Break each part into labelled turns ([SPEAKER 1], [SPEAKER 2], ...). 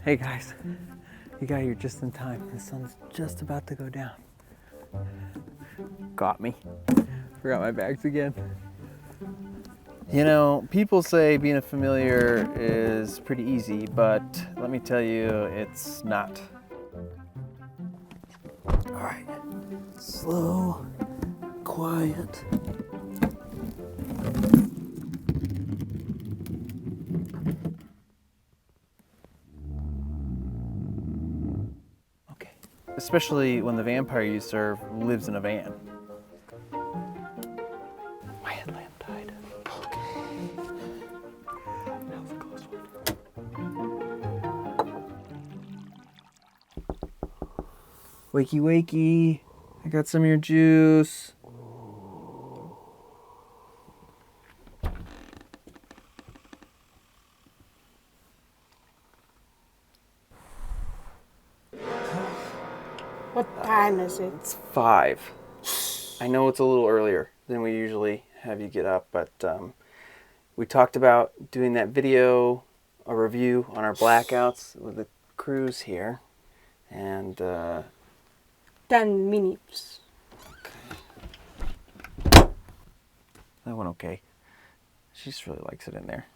[SPEAKER 1] Hey guys, you got here just in time. The sun's just about to go down. Got me. Forgot my bags again. You know, people say being a familiar is pretty easy, but let me tell you, it's not. All right, slow, quiet. Okay. Especially when the vampire you serve lives in a van. My headlamp died. That was a close one. Wakey, wakey. I got some of your juice.
[SPEAKER 2] What time is it?
[SPEAKER 1] It's 5. I know it's a little earlier than we usually have you get up, but we talked about doing that video, a review on our blackouts with the crews here, and
[SPEAKER 2] 10 minutes.
[SPEAKER 1] that went okay. She just really likes it in there.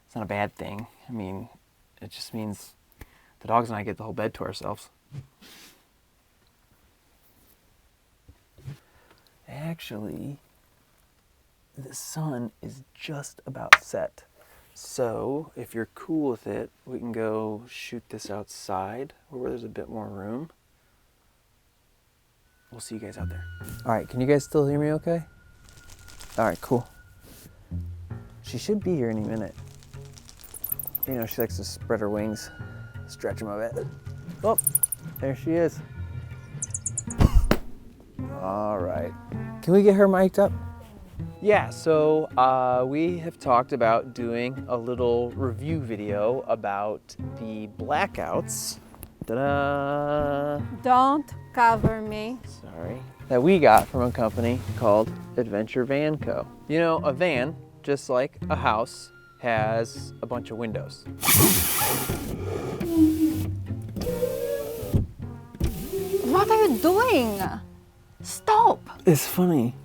[SPEAKER 1] It's not a bad thing. I mean, it just means the dogs and I get the whole bed to ourselves. Actually, the sun is just about set. So if you're cool with it, we can go shoot this outside where there's a bit more room. We'll see you guys out there. All right, can you guys still hear me okay? All right, cool. She should be here any minute. You know, she likes to spread her wings, stretch them a bit. Oh, there she is. All right. Can we get her mic'd up? Yeah, so we have talked about doing a little review video about the blackouts. Ta-da!
[SPEAKER 2] Don't cover me.
[SPEAKER 1] Sorry. That we got from a company called Adventure Van Co. You know, a van, just like a house, has a bunch of windows.
[SPEAKER 2] What are you doing? Stop!
[SPEAKER 1] It's funny.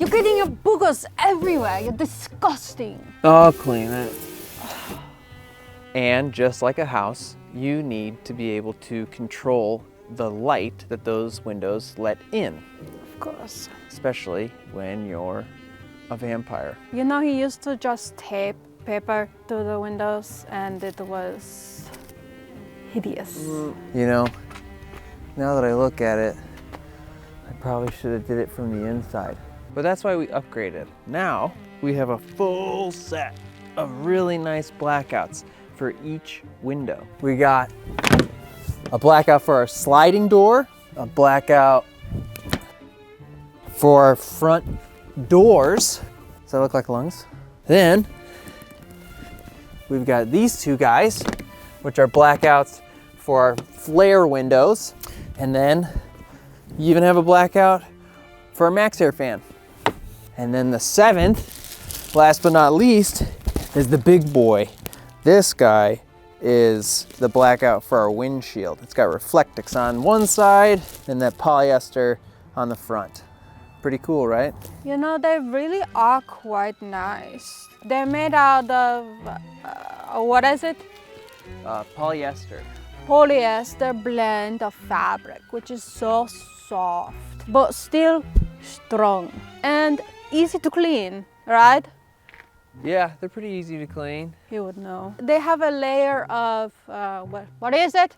[SPEAKER 2] You're getting your boogers everywhere. You're disgusting.
[SPEAKER 1] I'll clean it. And just like a house, you need to be able to control the light that those windows let in.
[SPEAKER 2] Of course.
[SPEAKER 1] Especially when you're a vampire.
[SPEAKER 2] You know, he used to just tape paper to the windows and it was hideous.
[SPEAKER 1] You know, now that I look at it, I probably should have did it from the inside. But that's why we upgraded. Now we have a full set of really nice blackouts for each window. We got a blackout for our sliding door, a blackout for our front doors. Does that look like lungs? Then we've got these two guys, which are blackouts for our flare windows. And then you even have a blackout for our max air fan. And then the 7th, last but not least, is the big boy. This guy is the blackout for our windshield. It's got Reflectix on one side and that polyester on the front. Pretty cool, right?
[SPEAKER 2] You know, they really are quite nice. They're made out of, what is it?
[SPEAKER 1] Polyester.
[SPEAKER 2] Polyester blend of fabric, which is so soft, but still strong and easy to clean, right?
[SPEAKER 1] Yeah, they're pretty easy to clean.
[SPEAKER 2] You would know. They have a layer of, what is it?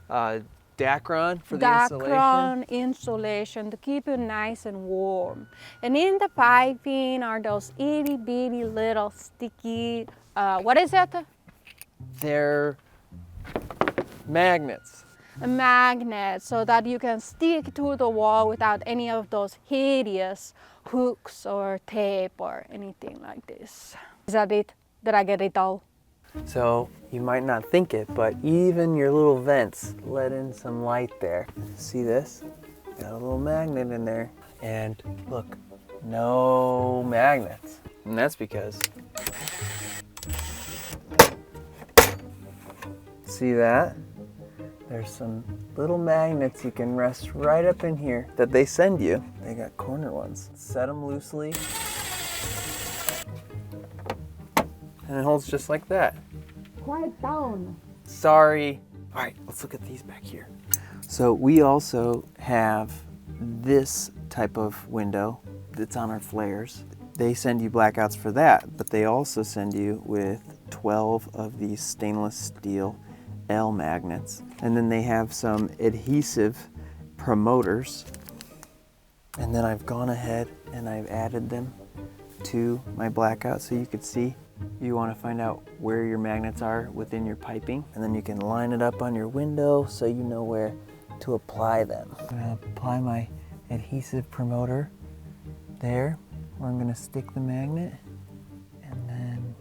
[SPEAKER 1] Dacron for the insulation.
[SPEAKER 2] Dacron insulation to keep you nice and warm. And in the piping are those itty bitty little sticky, what is it?
[SPEAKER 1] They're magnets.
[SPEAKER 2] A magnet, so that you can stick to the wall without any of those hideous hooks or tape or anything like this. Is that it? Did I get it all?
[SPEAKER 1] So you might not think it, but even your little vents let in some light there. See this? Got a little magnet in there. And look, no magnets. And that's because see that? There's some little magnets you can rest right up in here that they send you. They got corner ones. Set them loosely. And it holds just like that.
[SPEAKER 2] Quiet down.
[SPEAKER 1] Sorry. All right, let's look at these back here. So we also have this type of window that's on our flares. They send you blackouts for that, but they also send you with 12 of these stainless steel L magnets. And then they have some adhesive promoters. And then I've gone ahead and I've added them to my blackout so you could see. You want to find out where your magnets are within your piping, and then you can line it up on your window so you know where to apply them. I'm going to apply my adhesive promoter there, where I'm going to stick the magnet, and then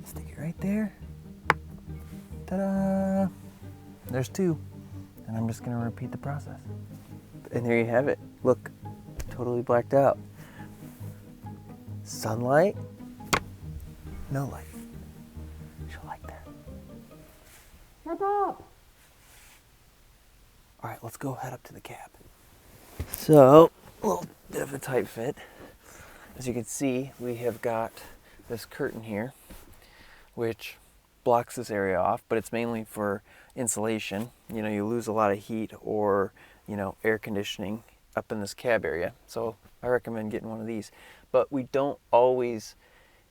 [SPEAKER 1] stick it right there. Ta-da! There's two, and I'm just going to repeat the process. And there you have it. Look, totally blacked out. Sunlight, no light. She'll like that.
[SPEAKER 2] Shut up!
[SPEAKER 1] All right, let's go head up to the cab. So, a little bit of a tight fit. As you can see, we have got this curtain here, which blocks this area off, but it's mainly for insulation. You know, you lose a lot of heat or, you know, air conditioning up in this cab area. So I recommend getting one of these. But we don't always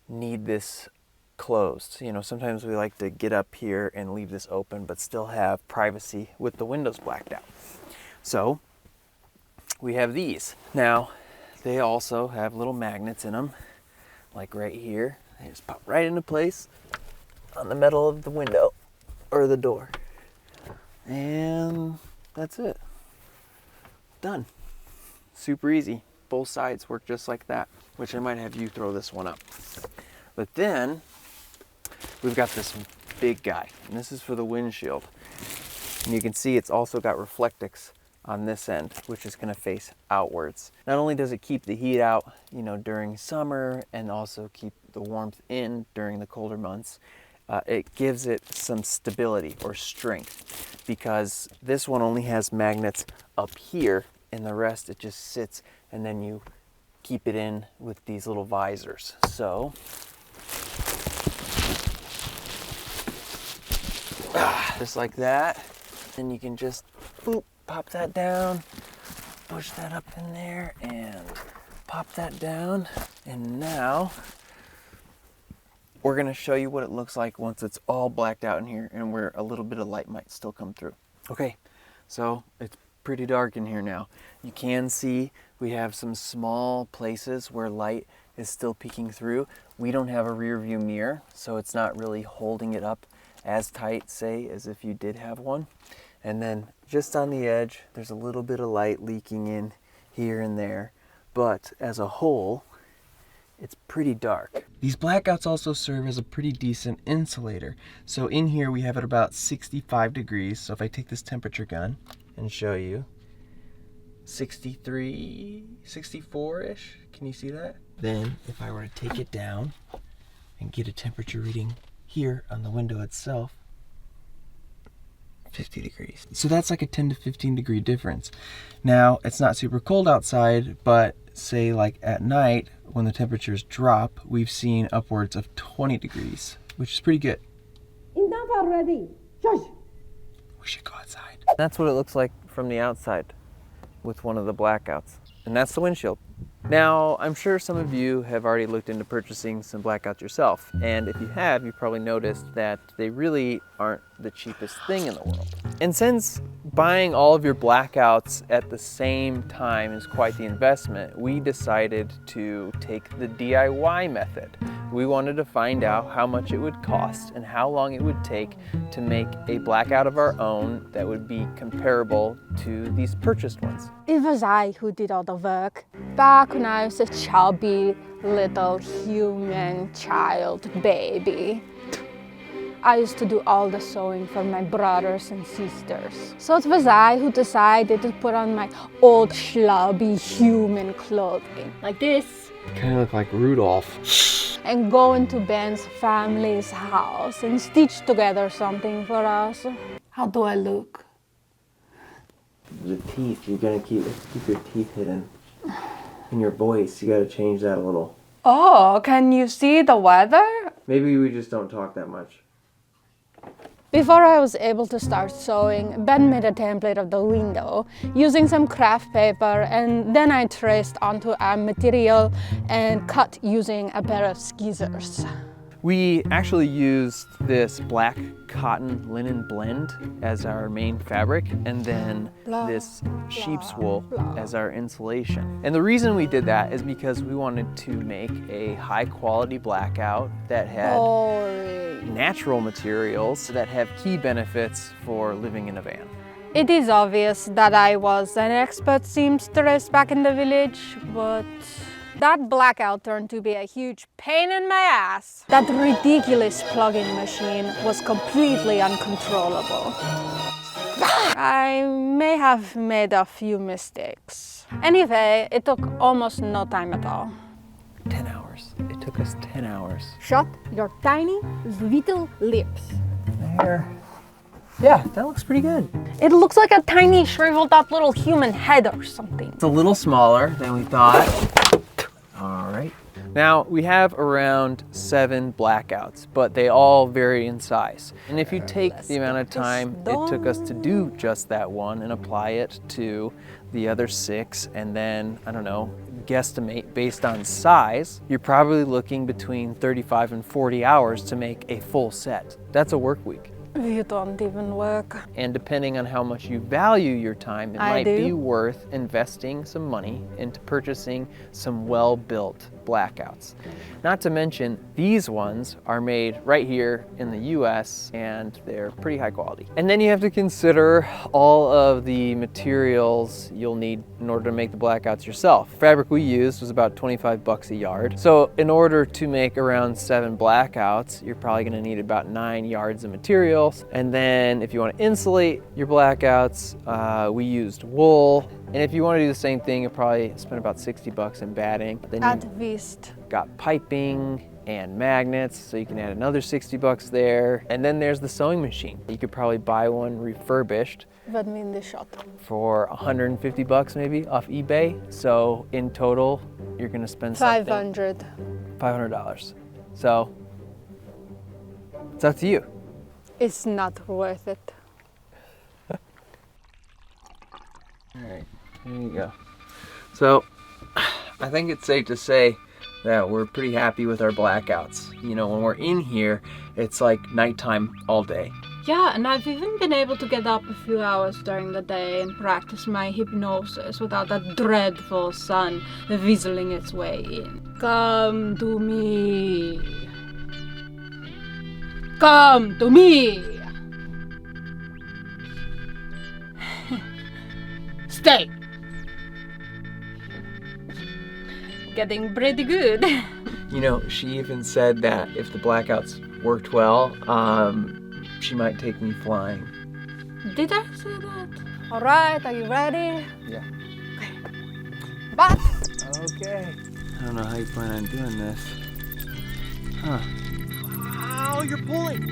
[SPEAKER 1] need this closed. You know, sometimes we like to get up here and leave this open, but still have privacy with the windows blacked out. So we have these. Now, they also have little magnets in them, like right here. They just pop right into place on the metal of the window or the door. And that's it. Done. Super easy. Both sides work just like that, which I might have you throw this one up. But then we've got this big guy, and this is for the windshield. And you can see it's also got Reflectix on this end, which is going to face outwards. Not only does it keep the heat out, you know, during summer, and also keep the warmth in during the colder months, it gives it some stability or strength, because this one only has magnets up here, and the rest it just sits, and then you keep it in with these little visors. So just like that, and you can just boop, pop that down, push that up in there, and pop that down. And now we're gonna show you what it looks like once it's all blacked out in here, and where a little bit of light might still come through. Okay, so it's pretty dark in here now. You can see we have some small places where light is still peeking through. We don't have a rear view mirror, so it's not really holding it up as tight, say, as if you did have one. And then just on the edge, there's a little bit of light leaking in here and there, but as a whole, it's pretty dark. These blackouts also serve as a pretty decent insulator. So in here we have it about 65 degrees. So if I take this temperature gun and show you, 63, 64-ish, can you see that? Then if I were to take it down and get a temperature reading here on the window itself, 50 degrees. So that's like a 10 to 15 degree difference. Now, it's not super cold outside, but say like at night when the temperatures drop, we've seen upwards of 20 degrees, which is pretty good.
[SPEAKER 2] Enough already. Shush.
[SPEAKER 1] We should go outside. That's what it looks like from the outside with one of the blackouts. And that's the windshield. Now, I'm sure some of you have already looked into purchasing some blackouts yourself. And if you have, you probably noticed that they really aren't the cheapest thing in the world. And since buying all of your blackouts at the same time is quite the investment, we decided to take the DIY method. We wanted to find out how much it would cost and how long it would take to make a blackout of our own that would be comparable to these purchased ones.
[SPEAKER 2] It was I who did all the work. Back when I was a chubby little human child baby, I used to do all the sewing for my brothers and sisters. So it was I who decided to put on my old schlubby human clothing. Like this.
[SPEAKER 1] Kind of look like Rudolph.
[SPEAKER 2] and go into Ben's family's house and stitch together something for us. How do I look?
[SPEAKER 1] The teeth, you're gonna keep your teeth hidden. And your voice, you gotta change that a little.
[SPEAKER 2] Oh, can you see the weather?
[SPEAKER 1] Maybe we just don't talk that much.
[SPEAKER 2] Before I was able to start sewing, Ben made a template of the window using some craft paper, and then I traced onto a material and cut using a pair of scissors.
[SPEAKER 1] We actually used this black cotton linen blend as our main fabric, and then this sheep's wool as our insulation. And the reason we did that is because we wanted to make a high quality blackout that had natural materials that have key benefits for living in a van.
[SPEAKER 2] It is obvious that I was an expert seamstress back in the village, but that blackout turned to be a huge pain in my ass. That ridiculous plug-in machine was completely uncontrollable. I may have made a few mistakes. Anyway, it took almost no time at all.
[SPEAKER 1] 10 hours. It took us 10 hours.
[SPEAKER 2] Shut your tiny little lips.
[SPEAKER 1] There. Yeah, that looks pretty good.
[SPEAKER 2] It looks like a tiny shriveled up little human head or something.
[SPEAKER 1] It's a little smaller than we thought. All right. Now we have around 7 blackouts, but they all vary in size. And if you take the amount of time it took us to do just that one and apply it to the other 6, and then, I don't know, guesstimate based on size, you're probably looking between 35 and 40 hours to make a full set. That's a work week.
[SPEAKER 2] You don't even work.
[SPEAKER 1] And depending on how much you value your time, it might be worth investing some money into purchasing some well-built blackouts. Not to mention, these ones are made right here in the US, and they're pretty high quality. And then you have to consider all of the materials you'll need in order to make the blackouts yourself. The fabric we used was about 25 bucks a yard. So in order to make around 7 blackouts, you're probably gonna need about 9 yards of materials. And then if you want to insulate your blackouts, we used wool. And if you want to do the same thing, you'll probably spend about 60 bucks in batting. Then
[SPEAKER 2] at least.
[SPEAKER 1] Got piping and magnets, so you can add another 60 bucks there. And then there's the sewing machine. You could probably buy one refurbished for 150 bucks maybe off eBay. So in total, you're gonna spend $500. So it's up to you.
[SPEAKER 2] It's not worth it.
[SPEAKER 1] All right, there you go. So I think it's safe to say that we're pretty happy with our blackouts. You know, when we're in here, it's like nighttime all day.
[SPEAKER 2] Yeah, and I've even been able to get up a few hours during the day and practice my hypnosis without that dreadful sun whistling its way in. Come to me. Come to me! Stay! Getting pretty good.
[SPEAKER 1] You know, she even said that if the blackouts worked well, she might take me flying.
[SPEAKER 2] Did I say that? Alright, are you ready?
[SPEAKER 1] Yeah.
[SPEAKER 2] Okay. But!
[SPEAKER 1] Okay. I don't know how you plan on doing this. Huh. Ow, you're pulling!